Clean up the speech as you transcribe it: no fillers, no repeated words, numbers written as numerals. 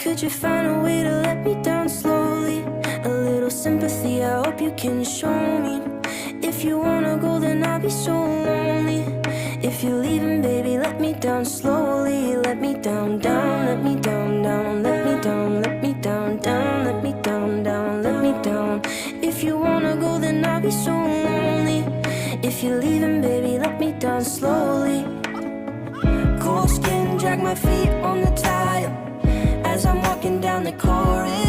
Could you find a way to let me down slowly? A little sympathy, I hope you can show me. If you wanna go, then I'll be so lonely. If you're leaving, baby, let me down slowly. Let me down, down, let me down, down. Let me down, let me down, down. Let me down, down, let me down. If you wanna go, then I'll be so lonely. If you're leaving, baby, let me down slowly. Cold skin, drag my feet on the tile as I'm walking down the corridor.